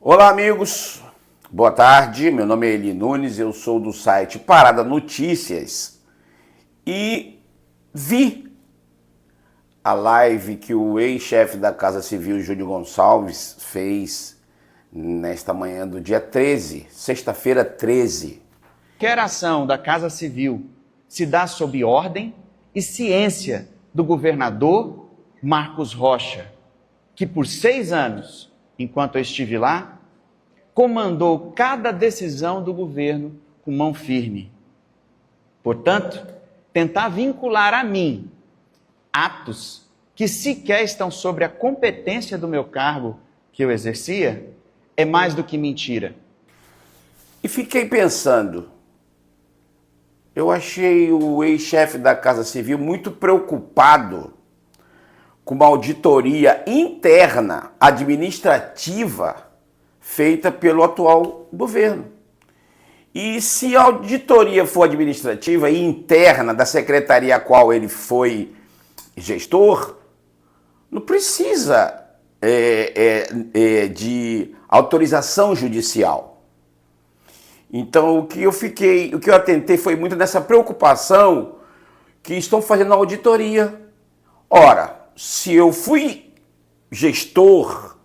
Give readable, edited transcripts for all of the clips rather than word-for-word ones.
Olá, amigos. Boa tarde. Meu nome é Eli Nunes, eu sou do site Parada Notícias e vi a live que o ex-chefe da Casa Civil, Júlio Gonçalves, fez nesta manhã do dia 13, sexta-feira 13. Qualquer ação da Casa Civil se dá sob ordem e ciência do governador Marcos Rocha, que por 6 anos, enquanto eu estive lá, comandou cada decisão do governo com mão firme. Portanto, tentar vincular a mim atos que sequer estão sobre a competência do meu cargo que eu exercia é mais do que mentira. E fiquei pensando, eu achei o ex-chefe da Casa Civil muito preocupado com uma auditoria interna, administrativa, feita pelo atual governo. E se a auditoria for administrativa e interna da secretaria a qual ele foi gestor, não precisa de autorização judicial. Então o que eu atentei foi muito nessa preocupação que estão fazendo a auditoria. Ora, se eu fui gestor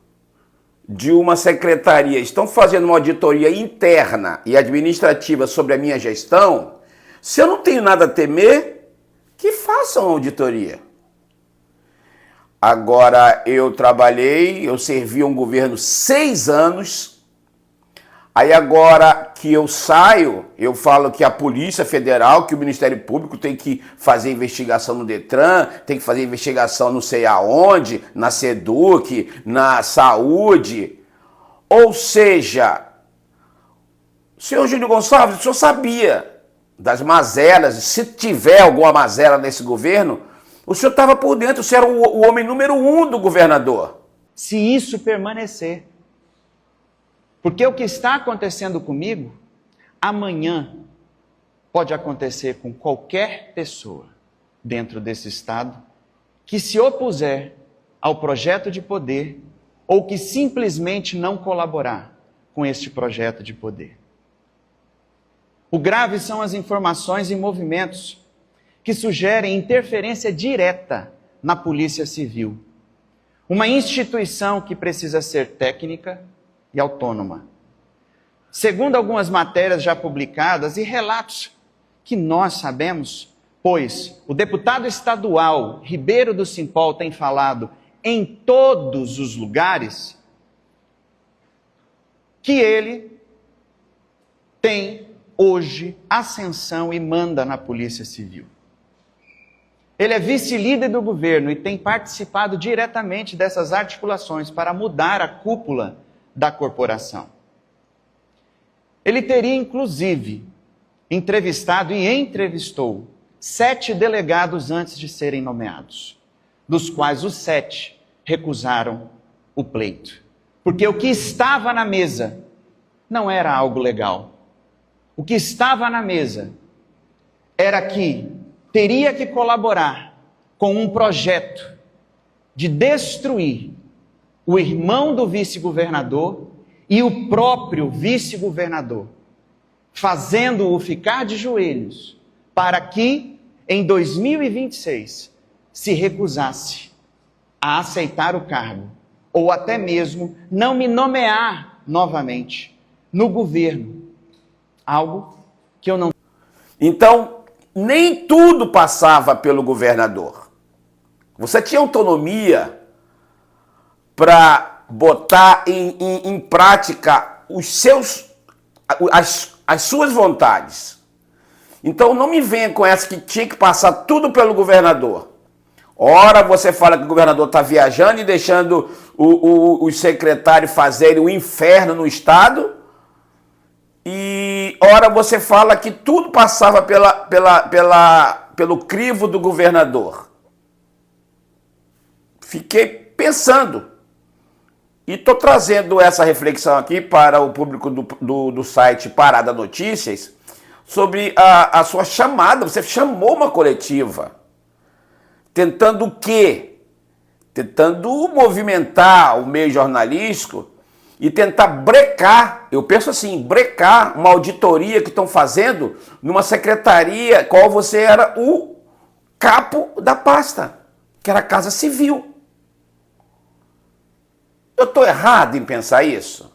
de uma secretaria, estão fazendo uma auditoria interna e administrativa sobre a minha gestão, se eu não tenho nada a temer, que façam a auditoria. Agora, eu servi um governo 6 anos, aí agora que eu saio, eu falo que a Polícia Federal, que o Ministério Público tem que fazer investigação no Detran, tem que fazer investigação não sei aonde, na SEDUC, na Saúde. Ou seja, o senhor Júlio Gonçalves, o senhor sabia das mazelas, se tiver alguma mazela nesse governo, o senhor estava por dentro, o senhor era o homem número 1 do governador. Se isso permanecer, porque o que está acontecendo comigo, amanhã pode acontecer com qualquer pessoa dentro desse Estado que se opuser ao projeto de poder ou que simplesmente não colaborar com este projeto de poder. O grave são as informações e movimentos que sugerem interferência direta na Polícia Civil, uma instituição que precisa ser técnica e autônoma. Segundo algumas matérias já publicadas e relatos que nós sabemos, pois o deputado estadual Ribeiro do Simpol tem falado em todos os lugares, que ele tem hoje ascensão e manda na Polícia Civil. Ele é vice-líder do governo e tem participado diretamente dessas articulações para mudar a cúpula da corporação. Ele teria, inclusive, entrevistado e entrevistou 7 delegados antes de serem nomeados, dos quais os 7 recusaram o pleito. Porque o que estava na mesa não era algo legal. O que estava na mesa era que teria que colaborar com um projeto de destruir o irmão do vice-governador e o próprio vice-governador, fazendo-o ficar de joelhos para que, em 2026, se recusasse a aceitar o cargo, ou até mesmo não me nomear novamente no governo, algo que eu não... Então, nem tudo passava pelo governador. Você tinha autonomia para botar em prática as suas vontades. Então não me venha com essa que tinha que passar tudo pelo governador. Ora você fala que o governador está viajando e deixando os secretários fazerem o inferno no estado, e ora você fala que tudo passava pelo crivo do governador. Fiquei pensando. E estou trazendo essa reflexão aqui para o público do site Parada Notícias sobre a sua chamada. Você chamou uma coletiva. Tentando o quê? Tentando movimentar o meio jornalístico e tentar brecar, eu penso assim, brecar uma auditoria que estão fazendo numa secretaria qual você era o capo da pasta, que era a Casa Civil. Eu estou errado em pensar isso?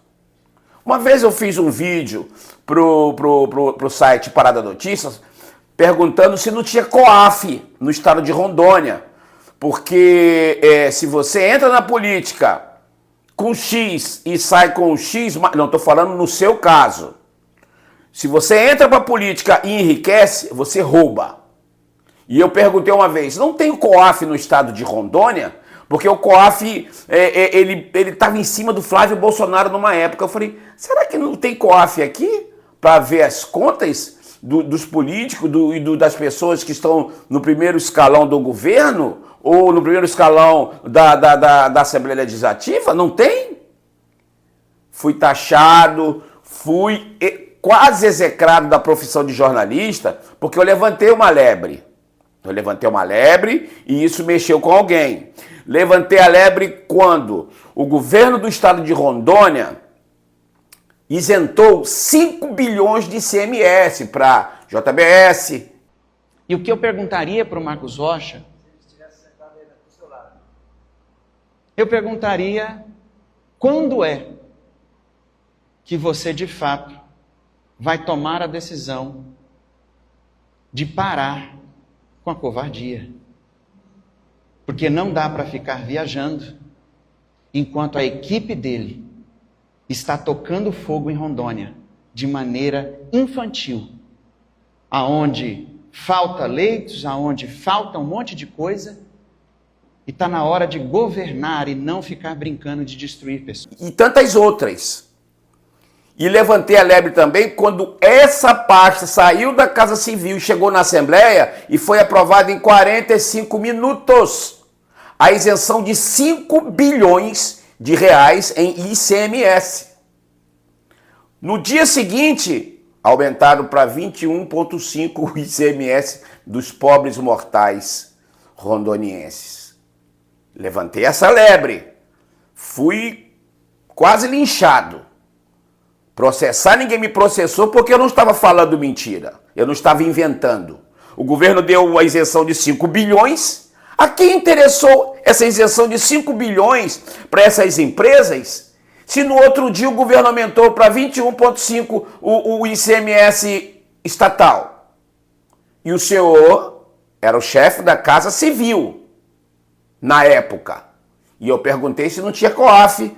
Uma vez eu fiz um vídeo pro site Parada Notícias perguntando se não tinha COAF no estado de Rondônia, porque se você entra na política com X e sai com X, não estou falando no seu caso. Se você entra para a política e enriquece, você rouba. E eu perguntei uma vez, não tem COAF no estado de Rondônia? Porque o COAF, ele estava em cima do Flávio Bolsonaro numa época. Eu falei, será que não tem COAF aqui para ver as contas dos políticos e das pessoas que estão no primeiro escalão do governo? Ou no primeiro escalão da Assembleia Legislativa? Não tem? Fui taxado, fui quase execrado da profissão de jornalista, porque eu levantei uma lebre. Eu levantei uma lebre e isso mexeu com alguém. Levantei a lebre quando o governo do estado de Rondônia isentou 5 bilhões de ICMS para JBS. E o que eu perguntaria para o Marcos Rocha? Eu perguntaria, quando é que você, de fato, vai tomar a decisão de parar com a covardia? Porque não dá para ficar viajando enquanto a equipe dele está tocando fogo em Rondônia de maneira infantil, aonde falta leitos, aonde falta um monte de coisa. E está na hora de governar e não ficar brincando de destruir pessoas. E tantas outras. E levantei a lebre também quando essa pasta saiu da Casa Civil e chegou na Assembleia e foi aprovada em 45 minutos. A isenção de 5 bilhões de reais em ICMS. No dia seguinte, aumentaram para 21,5 o ICMS dos pobres mortais rondonienses. Levantei essa lebre, fui quase linchado. Processar, ninguém me processou porque eu não estava falando mentira, eu não estava inventando. O governo deu a isenção de 5 bilhões. A quem interessou essa isenção de 5 bilhões para essas empresas, se no outro dia o governo aumentou para 21,5 o ICMS estatal? E o senhor era o chefe da Casa Civil na época. E eu perguntei se não tinha COAF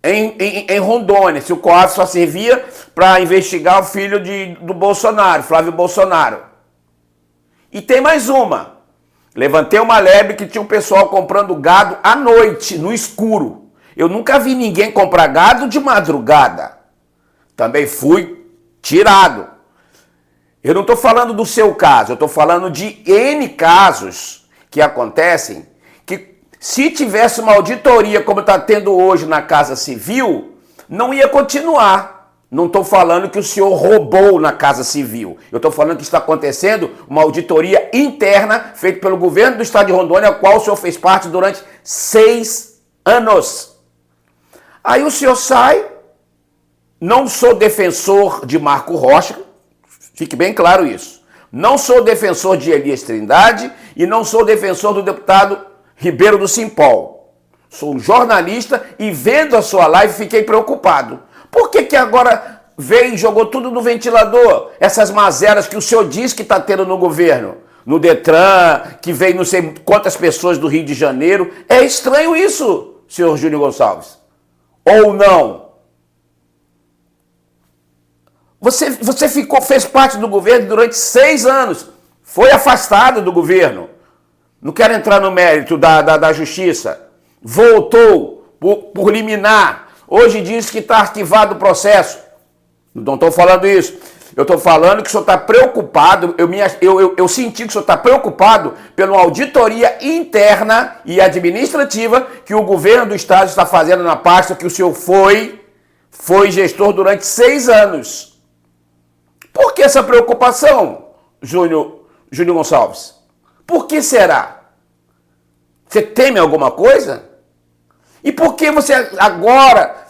em Rondônia, se o COAF só servia para investigar o filho do Bolsonaro, Flávio Bolsonaro. E tem mais uma. Levantei uma lebre que tinha um pessoal comprando gado à noite, no escuro. Eu nunca vi ninguém comprar gado de madrugada. Também fui tirado. Eu não estou falando do seu caso, eu estou falando de N casos que acontecem que, se tivesse uma auditoria como está tendo hoje na Casa Civil, não ia continuar. Não estou falando que o senhor roubou na Casa Civil. Eu estou falando que está acontecendo uma auditoria interna feita pelo governo do estado de Rondônia, a qual o senhor fez parte durante 6 anos. Aí o senhor sai, não sou defensor de Marco Rocha, fique bem claro isso. Não sou defensor de Elias Trindade e não sou defensor do deputado Ribeiro do Simpol. Sou um jornalista e vendo a sua live fiquei preocupado. Por que agora veio e jogou tudo no ventilador? Essas mazelas que o senhor diz que está tendo no governo, no Detran, que veio não sei quantas pessoas do Rio de Janeiro. É estranho isso, senhor Júnior Gonçalves. Ou não? Você fez parte do governo durante 6 anos. Foi afastado do governo. Não quero entrar no mérito da justiça. Voltou por liminar. Hoje diz que está arquivado o processo. Não estou falando isso. Eu estou falando que o senhor está preocupado, eu senti que o senhor está preocupado pela auditoria interna e administrativa que o governo do estado está fazendo na pasta que o senhor foi gestor durante 6 anos. Por que essa preocupação, Júnior Gonçalves? Por que será? Você teme alguma coisa? E por que você agora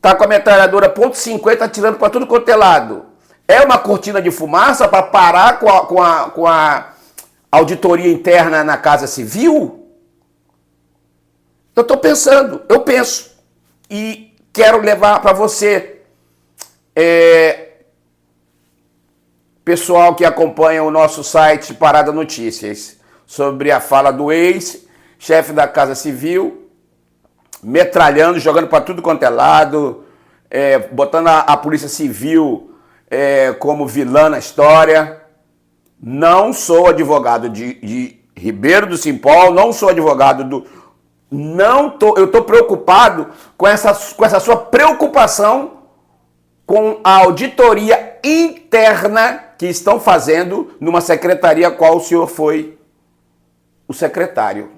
tá com a metralhadora .50 atirando para tudo quanto é lado. É uma cortina de fumaça para parar com a auditoria interna na Casa Civil? Eu estou pensando, eu penso. E quero levar para você, pessoal que acompanha o nosso site Parada Notícias, sobre a fala do ex-chefe da Casa Civil, metralhando, jogando para tudo quanto é lado, botando a Polícia Civil como vilã na história. Não sou advogado de Ribeiro do Simpol, não sou advogado do... eu estou preocupado com essa sua preocupação com a auditoria interna que estão fazendo numa secretaria a qual o senhor foi o secretário.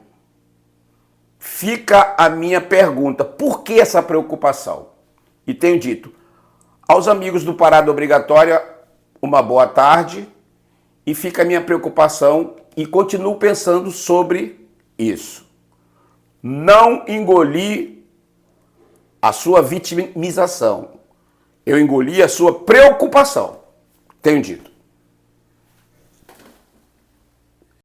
Fica a minha pergunta, por que essa preocupação? E tenho dito, aos amigos do Parada Obrigatória, uma boa tarde, e fica a minha preocupação e continuo pensando sobre isso. Não engoli a sua vitimização, eu engoli a sua preocupação, tenho dito.